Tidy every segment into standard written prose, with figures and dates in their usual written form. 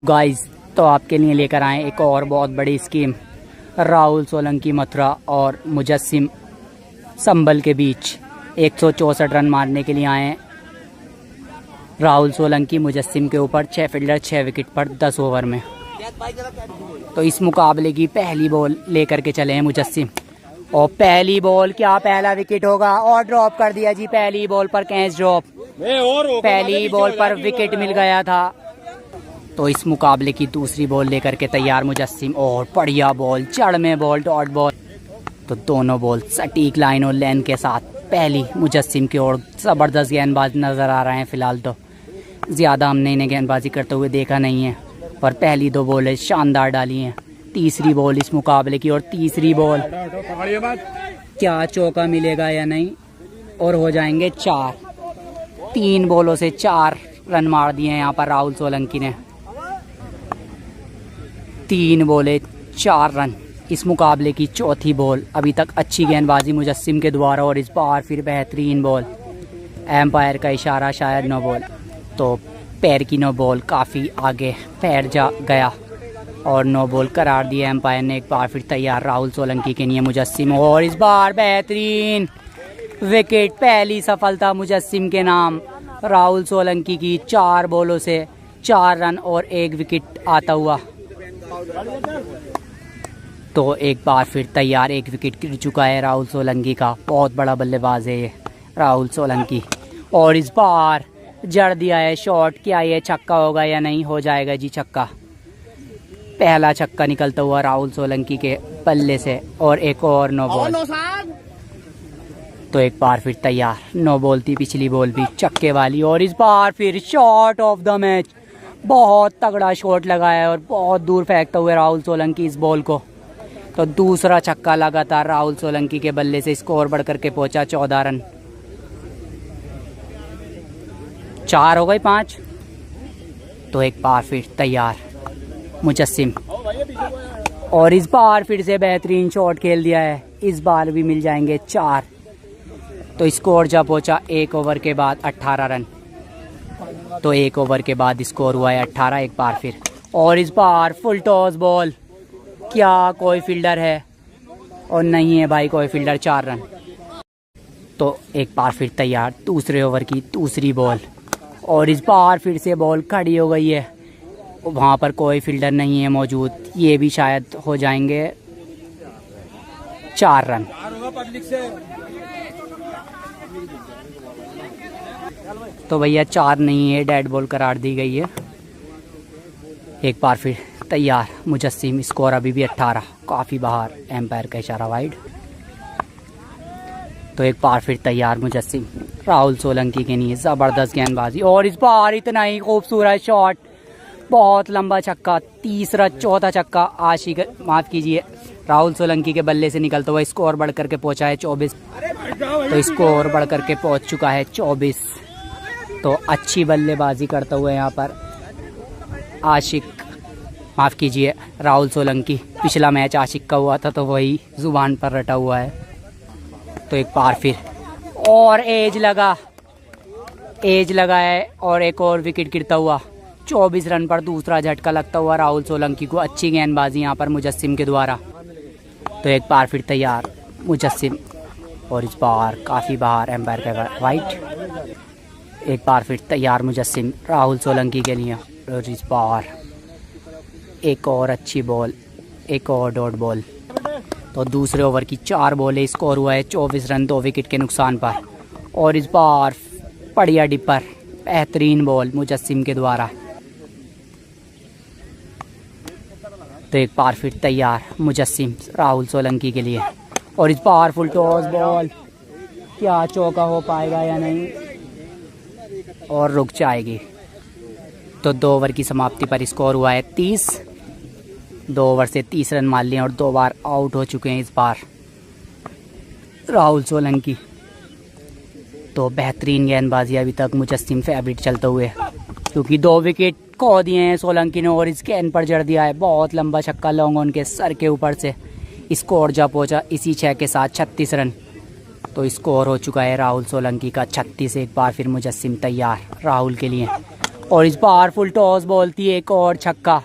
Guys, तो आपके लिए लेकर आए एक और बहुत बड़ी स्कीम। राहुल सोलंकी मथुरा और मुजस्सिम संभल के बीच 164 रन मारने के लिए आए। राहुल सोलंकी मुजस्सिम के ऊपर 6 फील्डर 6 विकेट पर 10 ओवर में। तो इस मुकाबले की पहली बॉल लेकर के चले हैं मुजस्सिम, और पहली बॉल क्या पहला विकेट होगा, और ड्रॉप कर दिया जी। पहली बॉल पर कैच ड्रॉप, पहली बॉल पर विकेट मिल गया था। तो इस मुकाबले की दूसरी बॉल लेकर के तैयार मुजस्सिम, और बढ़िया बॉल, जड़ में बॉल, डॉट बॉल। तो दोनों बॉल सटीक लाइन और लेन के साथ पहली मुजस्सिम की ओर। ज़बरदस्त गेंदबाज नज़र आ रहे हैं फिलहाल, तो ज़्यादा हमने इन्हें गेंदबाजी करते हुए देखा नहीं है, पर पहली दो बॉलें शानदार डाली हैं। तीसरी बॉल इस मुकाबले की, और तीसरी बॉल क्या चौका मिलेगा या नहीं, और हो जाएंगे 4। 3 बॉलों से 4 रन मार दिए हैं यहाँ पर राहुल सोलंकी ने। 3 बॉलें 4 रन। इस मुकाबले की चौथी बॉल। अभी तक अच्छी गेंदबाजी मुजस्सिम के द्वारा, और इस बार फिर बेहतरीन बॉल। एम्पायर का इशारा, शायद नो बॉल। तो पैर की नो बॉल, काफ़ी आगे पैर जा गया और नो बॉल करार दिया एम्पायर ने। एक बार फिर तैयार राहुल सोलंकी के लिए मुजस्सिम, और इस बार बेहतरीन विकेट। पहली सफलता मुजस्सिम के नाम। राहुल सोलंकी की 4 बॉलों से 4 रन और 1 विकेट आता हुआ। तो एक बार फिर तैयार, 1 विकेट गिर चुका है राहुल सोलंकी का। बहुत बड़ा बल्लेबाज है ये राहुल सोलंकी, और इस बार जड़ दिया है शॉट। क्या ये छक्का होगा या नहीं? हो जाएगा जी छक्का। पहला छक्का निकलता हुआ राहुल सोलंकी के बल्ले से, और एक और नो बॉल। तो एक बार फिर तैयार, नो बॉल थी पिछली बॉल भी छक्के वाली, और इस बार फिर शॉट ऑफ द मैच। बहुत तगड़ा शॉट लगाया है और बहुत दूर फेंकता हुआ राहुल सोलंकी इस बॉल को। तो दूसरा छक्का लगातार राहुल सोलंकी के बल्ले से। स्कोर बढ़कर के पहुंचा 14 रन। 4 हो गए 5। तो एक बार फिर तैयार मुजस्सिम, और इस बार फिर से बेहतरीन शॉट खेल दिया है। इस बार भी मिल जाएंगे 4। तो स्कोर जब पहुंचा 1 ओवर के बाद 18 रन। तो 1 ओवर के बाद स्कोर हुआ है 18। एक बार फिर, और इस बार फुल टॉस बॉल। क्या कोई फील्डर है? और नहीं है भाई कोई फील्डर। 4 रन। तो एक बार फिर तैयार दूसरे ओवर की दूसरी बॉल, और इस बार फिर से बॉल खड़ी हो गई है। वहाँ पर कोई फील्डर नहीं है मौजूद। ये भी शायद हो जाएंगे 4 रन। तो भैया 4 नहीं है, डेड बॉल करार दी गई है। एक बार फिर तैयार मुजस्सिम, स्कोर अभी भी 18, काफ़ी बाहर। एम्पायर का इशारा वाइड। तो एक बार फिर तैयार मुजस्सिम, राहुल सोलंकी के लिए ज़बरदस्त गेंदबाजी, और इस बार इतना ही खूबसूरत शॉट। बहुत लंबा छक्का, तीसरा चौथा छक्का आशिक, माफ़ कीजिए, राहुल सोलंकी के बल्ले से निकलता हुआ। स्कोर बढ़ करके पहुंचा है 24। तो स्कोर बढ़ करके पहुंच चुका है 24। तो अच्छी बल्लेबाजी करता हुआ यहाँ पर आशिक, माफ़ कीजिए, राहुल सोलंकी। पिछला मैच आशिक का हुआ था, तो वही ज़ुबान पर रटा हुआ है। तो एक बार फिर, और एज लगा है, और एक और विकेट गिरता हुआ। 24 रन पर दूसरा झटका लगता हुआ राहुल सोलंकी को। अच्छी गेंदबाजी यहाँ पर मुजस्सिम के द्वारा। तो एक बार फिर तैयार मुजस्सिम, और इस बार काफ़ी बाहर। एम्पायर का वाइट। एक बार फिर तैयार मुजस्सिम राहुल सोलंकी के लिए, और इस बार एक और अच्छी बॉल, एक और डॉट बॉल। तो दूसरे ओवर की 4 बॉलें। स्कोर हुआ है 24 रन 2 विकेट के नुकसान पर, और इस बार बढ़िया डिपर, बेहतरीन बॉल मुजस्सिम के द्वारा। तो एक बार फिर तैयार मुजस्सिम राहुल सोलंकी के लिए, और इस बार फुल टॉस बॉल। क्या चौका हो पाएगा या नहीं, और रुक जाएगी। तो 2 ओवर की समाप्ति पर स्कोर हुआ है 30। 2 ओवर से 30 रन मार लिए, और 2 बार आउट हो चुके हैं इस बार राहुल सोलंकी। तो बेहतरीन गेंदबाजी अभी तक मुजस्सिम फेवरेट चलते हुए, क्योंकि 2 विकेट खो दिए हैं सोलंकी ने, और इस गेंद पर जड़ दिया है। बहुत लंबा छक्का लॉन्ग ऑन के सर के ऊपर से। स्कोर जा पहुंचा इसी 6 के साथ 36 रन। तो स्कोर हो चुका है राहुल सोलंकी का 36। एक बार फिर मुजस्सिम तैयार राहुल के लिए, और इस बार फुल टॉस बॉल थी, एक और छक्का,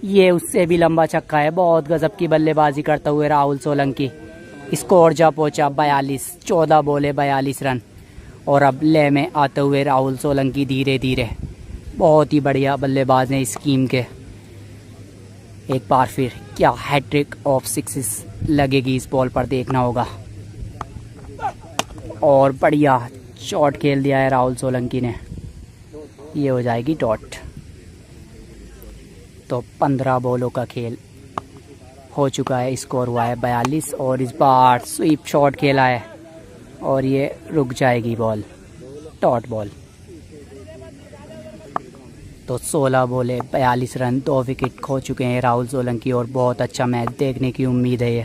ये उससे भी लंबा छक्का है। बहुत गजब की बल्लेबाजी करते हुए राहुल सोलंकी। स्कोर जा पहुंचा 42, 14 बॉले 42 रन। और अब ले में आते हुए राहुल सोलंकी धीरे धीरे, बहुत ही बढ़िया बल्लेबाज हैं इस स्कीम के। एक बार फिर क्या हैट्रिक ऑफ सिक्सेस लगेगी इस बॉल पर, देखना होगा। और बढ़िया शॉट खेल दिया है राहुल सोलंकी ने, ये हो जाएगी डॉट। तो 15 बॉलों का खेल हो चुका है, स्कोर हुआ है 42। और इस बार स्वीप शॉट खेला है और ये रुक जाएगी बॉल, डॉट बॉल। तो 16 बॉले 42 रन, 2 विकेट खो चुके हैं राहुल सोलंकी। और बहुत अच्छा मैच देखने की उम्मीद है ये,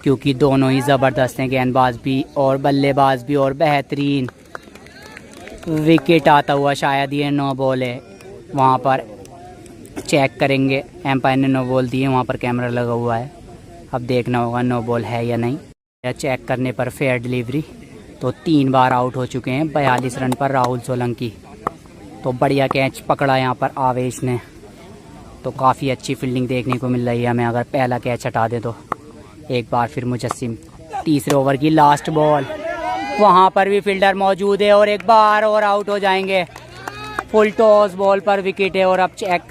क्योंकि दोनों ही ज़बरदस्त हैं, गेंदबाज भी और बल्लेबाज भी। और बेहतरीन विकेट आता हुआ, शायद ये 9 बॉल है, वहाँ पर चेक करेंगे। एम्पायर ने 9 बॉल दिए, वहाँ पर कैमरा लगा हुआ है, अब देखना होगा 9 बॉल है या नहीं। या चेक करने पर फेयर डिलीवरी। तो 3 बार आउट हो चुके हैं 42 रन पर राहुल सोलंकी। तो बढ़िया कैच पकड़ा यहाँ पर आवेश ने, तो काफ़ी अच्छी फील्डिंग देखने को मिल रही है हमें, अगर पहला कैच हटा दे तो। एक बार फिर मुजस्सिम, तीसरे ओवर की लास्ट बॉल, वहाँ पर भी फील्डर मौजूद है और एक बार और आउट हो जाएंगे। फुल टॉस बॉल पर विकेट है और अब चेक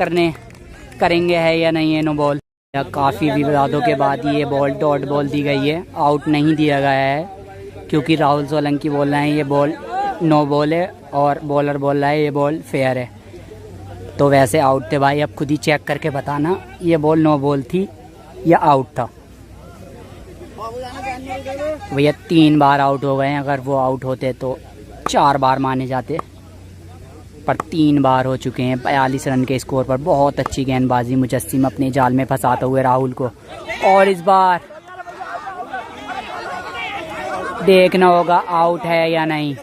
करेंगे है या नहीं है नो बॉल। काफ़ी विवादों के बाद ये बॉल डॉट बॉल दी गई है, आउट नहीं दिया गया है, क्योंकि राहुल सोलंकी बोल रहे हैं ये बॉल नो बॉल है और बॉलर बोल रहा है ये बॉल फेयर है। तो वैसे आउट थे भाई, अब खुद ही चेक करके बताना ये बॉल नो बॉल थी या आउट था। भैया 3 बार आउट हो गए हैं, अगर वो आउट होते तो 4 बार माने जाते, पर 3 बार हो चुके हैं 42 रन के स्कोर पर। बहुत अच्छी गेंदबाजी, मुजस्सिम अपने जाल में फंसाते हुए राहुल को। और इस बार देखना होगा आउट है या नहीं,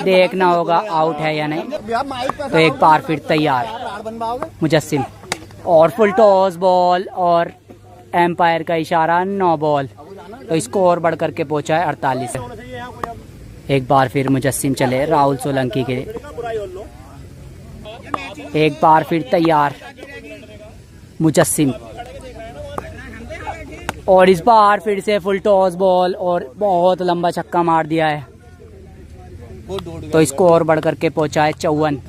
देखना होगा आउट है या नहीं। तो एक बार फिर तैयार मुजस्सिम, और फुल टॉस बॉल और एम्पायर का इशारा 9 बॉल। तो स्कोर बढ़ करके पहुंचा है 48। एक बार फिर मुजस्सिम चले राहुल सोलंकी के, एक बार फिर तैयार मुजस्सिम, और इस बार फिर से फुल टॉस बॉल और बहुत लंबा छक्का मार दिया है। तो स्कोर बढ़ करके पहुंचा है 54।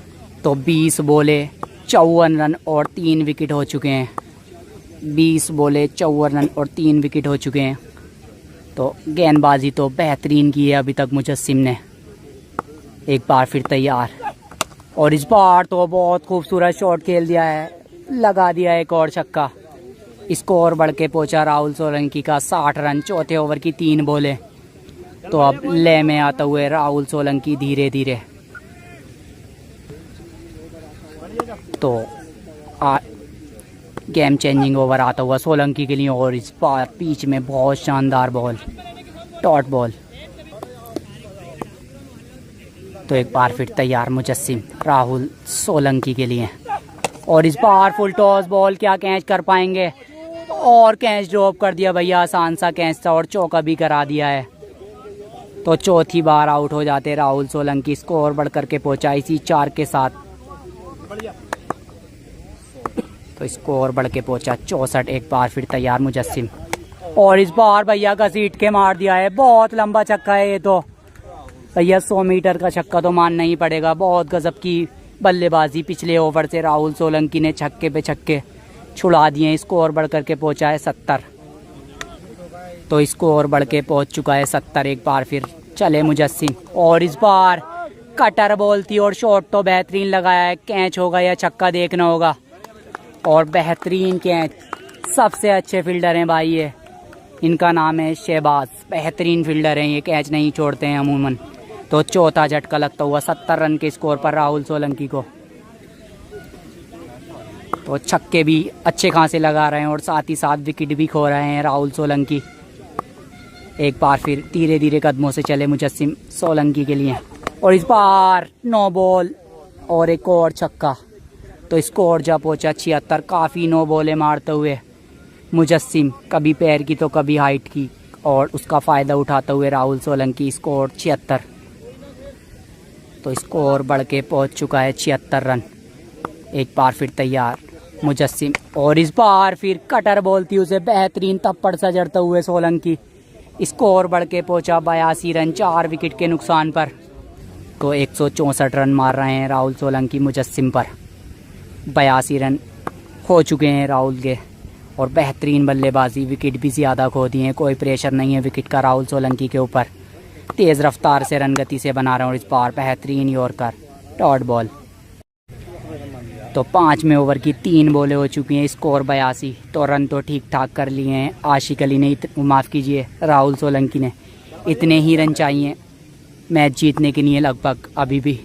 तो 20 बोले 54 रन और 3 विकेट हो चुके हैं। 20 बोले 54 रन और 3 विकेट हो चुके हैं। तो गेंदबाजी तो बेहतरीन की है अभी तक मुजस्सिम ने। एक बार फिर तैयार, और इस बार तो बहुत खूबसूरत शॉट खेल दिया है, लगा दिया एक और छक्का। स्कोर बढ़ के पहुंचा राहुल सोलंकी का 60 रन, चौथे ओवर की 3 बॉलें। तो अब ले में आते हुए राहुल सोलंकी धीरे धीरे। तो गेम चेंजिंग ओवर आता हुआ सोलंकी के लिए, और इस बार पिच में बहुत शानदार बॉल, डॉट बॉल। तो एक बार फिर तैयार मुजस्सिम राहुल सोलंकी के लिए, और इस बार फुल टॉस बॉल, क्या कैच कर पाएंगे? और कैच ड्रॉप कर दिया भैया, आसान सा कैच था और चौका भी करा दिया है। तो चौथी बार आउट हो जाते राहुल सोलंकी। स्कोर बढ़ करके पहुंचा इसी 4 के साथ। तो स्कोर बढ़ के पहुंचा 64। एक बार फिर तैयार मुजस्सिम, और इस बार भैया घसीट के मार दिया है, बहुत लंबा छक्का है ये तो भैया, 100 मीटर का छक्का तो मानना ही पड़ेगा। बहुत गजब की बल्लेबाजी पिछले ओवर से राहुल सोलंकी ने छक्के पे छक्के छुड़ा दिए। स्कोर बढ़ करके पहुंचा है 70। तो स्कोर बढ़ के पहुंच चुका है 70। एक बार फिर चले मुजस्सिम, और इस बार कटर बॉल थी और शॉट तो बेहतरीन लगाया है, कैच होगा या छक्का देखना होगा। और बेहतरीन कैच, सबसे अच्छे फील्डर हैं भाई ये, इनका नाम है शहबाज, बेहतरीन फील्डर हैं ये, कैच नहीं छोड़ते हैं अमूमन। तो चौथा झटका लगता हुआ 70 रन के स्कोर पर राहुल सोलंकी को। तो छक्के भी अच्छे खासे लगा रहे हैं और साथ ही साथ विकेट भी खो रहे हैं राहुल सोलंकी। एक बार फिर धीरे धीरे कदमों से चले मुजस्सिम सोलंकी के लिए, और इस बार 9 बॉल और एक और छक्का। तो स्कोर जा पहुंचा 76। काफ़ी 9 बॉलें मारते हुए मुजस्सिम, कभी पैर की तो कभी हाइट की, और उसका फ़ायदा उठाते हुए राहुल सोलंकी। स्कोर 76। तो स्कोर बढ़ के पहुँच चुका है 76 रन। एक बार फिर तैयार मुजस्सिम, और इस बार फिर कटर बोलती उसे बेहतरीन थप्पड़ सा जड़ते हुए सोलंकी। स्कोर बढ़ के पहुँचा 82 रन 4 विकेट के नुकसान पर। तो 164 रन मार रहे हैं राहुल सोलंकी मुजस्सिम पर। 82 रन हो चुके हैं राहुल के, और बेहतरीन बल्लेबाजी, विकेट भी ज़्यादा खो दिए हैं, कोई प्रेशर नहीं है विकेट का राहुल सोलंकी के ऊपर। तेज़ रफ्तार से रन गति से बना रहे हैं, और इस बार बेहतरीन यॉर्कर डॉट बॉल। तो 5वें ओवर की 3 बॉलें हो चुकी हैं, स्कोर 82। तो रन तो ठीक ठाक कर लिए हैं आशिक अली ने, माफ़ कीजिए राहुल सोलंकी ने। इतने ही रन चाहिए मैच जीतने के लिए लगभग अभी भी।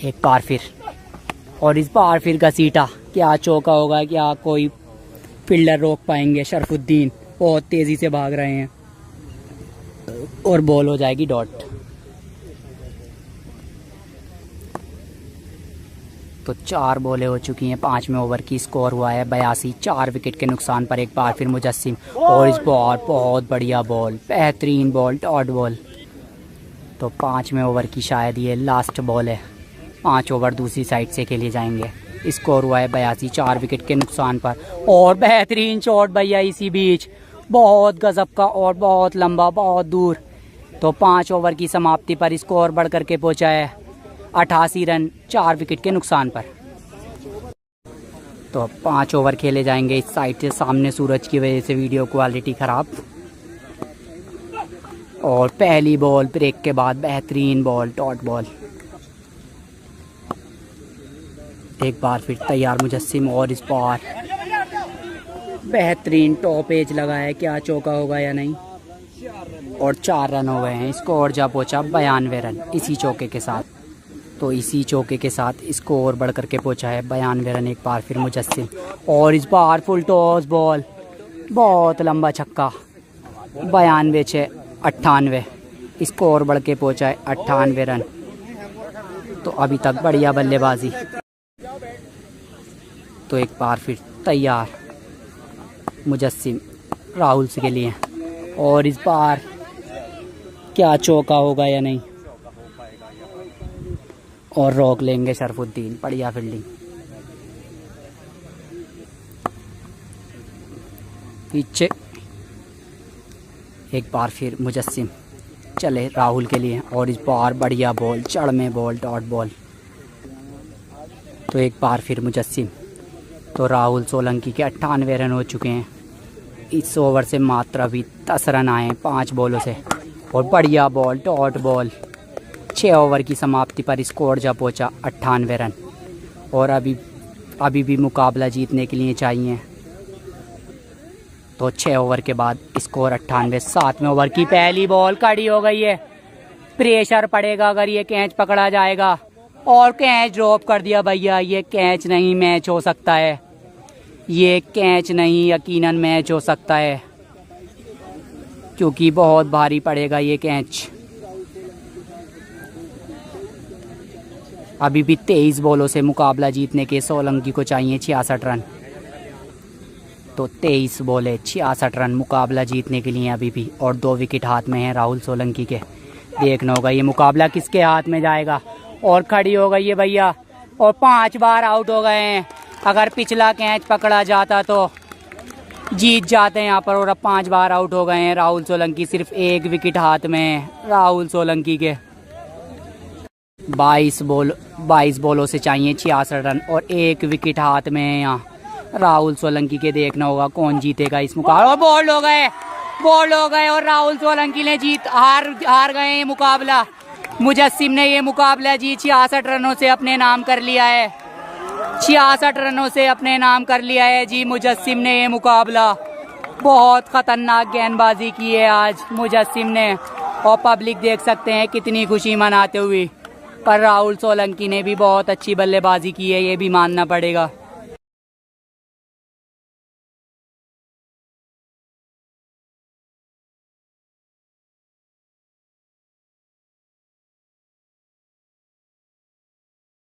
एक बार फिर, और इस बार फिर घसीटा, क्या चौका होगा, क्या कोई फील्डर रोक पाएंगे। शरफुद्दीन बहुत तेज़ी से भाग रहे हैं, और बॉल हो जाएगी डॉट। तो 4 बॉलें हो चुकी हैं 5वें ओवर की, स्कोर हुआ है 82। 4 विकेट के नुकसान पर एक बार फिर मुजस्सिम, और इस बार बहुत बढ़िया बॉल, बेहतरीन बॉल, डॉट बॉल। तो 5वें ओवर की शायद ये लास्ट बॉल है, 5 ओवर दूसरी साइड से खेले जाएंगे। स्कोर हुआ है 82, 4 विकेट के नुकसान पर। और बेहतरीन शॉट भैया इसी बीच, बहुत गजब का और बहुत लंबा, बहुत दूर। तो 5 ओवर की समाप्ति पर स्कोर बढ़ करके पहुंचा है 88 रन 4 विकेट के नुकसान पर। तो 5 ओवर खेले जाएंगे इस साइड से, सामने सूरज की वजह से वीडियो क्वालिटी ख़राब। और पहली बॉल ब्रेक के बाद बेहतरीन बॉल, डॉट बॉल। एक बार फिर तैयार मुजस्सिम, और इस बार बेहतरीन टॉप एज लगा है, क्या चौका होगा या नहीं। और 4 रन हो गए हैं, स्कोर जा पहुंचा 92 रन इसी चौके के साथ। तो इसी चौके के साथ स्कोर बढ़ करके पहुंचा है 92 रन। एक बार फिर मुजस्सिम, और इस बार फुल टॉस बॉल, बहुत लंबा छक्का। 92 से 98, स्कोर बढ़ के पहुंचा है 98 रन। तो अभी तक बढ़िया बल्लेबाजी। तो एक बार फिर तैयार मुजस्सिम राहुल के लिए, और इस बार क्या चौका होगा या नहीं, और रोक लेंगे शरफुद्दीन। बढ़िया फील्डिंग, पीछे। एक बार फिर मुजस्सिम चले राहुल के लिए, और इस बार बढ़िया बॉल, चढ़ में बॉल, डॉट बॉल। तो एक बार फिर मुजस्सिम। तो राहुल सोलंकी के 98 रन हो चुके हैं। इस ओवर से मात्र अभी 10 रन आए 5 बॉलों से, और बढ़िया बॉल, डॉट बॉल। 6 ओवर की समाप्ति पर स्कोर जा पहुंचा 98 रन, और अभी भी मुकाबला जीतने के लिए चाहिए। तो 6 ओवर के बाद स्कोर 98। 7वें ओवर की पहली बॉल कड़ी हो गई है, प्रेशर पड़ेगा अगर ये कैच पकड़ा जाएगा, और कैच ड्रॉप कर दिया भैया। ये कैच नहीं, मैच हो सकता है, ये कैच नहीं, यकीनन मैच हो सकता है, क्योंकि बहुत भारी पड़ेगा ये कैच। अभी भी 23 बॉलों से मुकाबला जीतने के सोलंकी को चाहिए 66 रन। तो 23 बॉलें 66 रन मुकाबला जीतने के लिए अभी भी, और 2 विकेट हाथ में हैं राहुल सोलंकी के। देखना होगा ये मुकाबला किसके हाथ में जाएगा। और खड़ी हो गई है भैया, और 5 बार आउट हो गए हैं। अगर पिछला कैच पकड़ा जाता तो जीत जाते हैं यहाँ पर, और अब 5 बार आउट हो गए हैं राहुल सोलंकी। सिर्फ 1 विकेट हाथ में है राहुल सोलंकी के। 22 बॉलों से चाहिए 66 रन, और 1 विकेट हाथ में है यहाँ राहुल सोलंकी के। देखना होगा कौन जीतेगा इस मुकाबला। और बोल्ड हो गए, और राहुल सोलंकी ने हार गए ये मुकाबला। मुजस्सिम ने ये मुकाबला जीत 66 रनों से अपने नाम कर लिया है। 66 रनों से अपने नाम कर लिया है जी मुजस्सिम ने ये मुकाबला। बहुत खतरनाक गेंदबाजी की है आज मुजस्सिम ने, और पब्लिक देख सकते हैं कितनी खुशी मनाते हुए। पर राहुल सोलंकी ने भी बहुत अच्छी बल्लेबाजी की है, ये भी मानना पड़ेगा।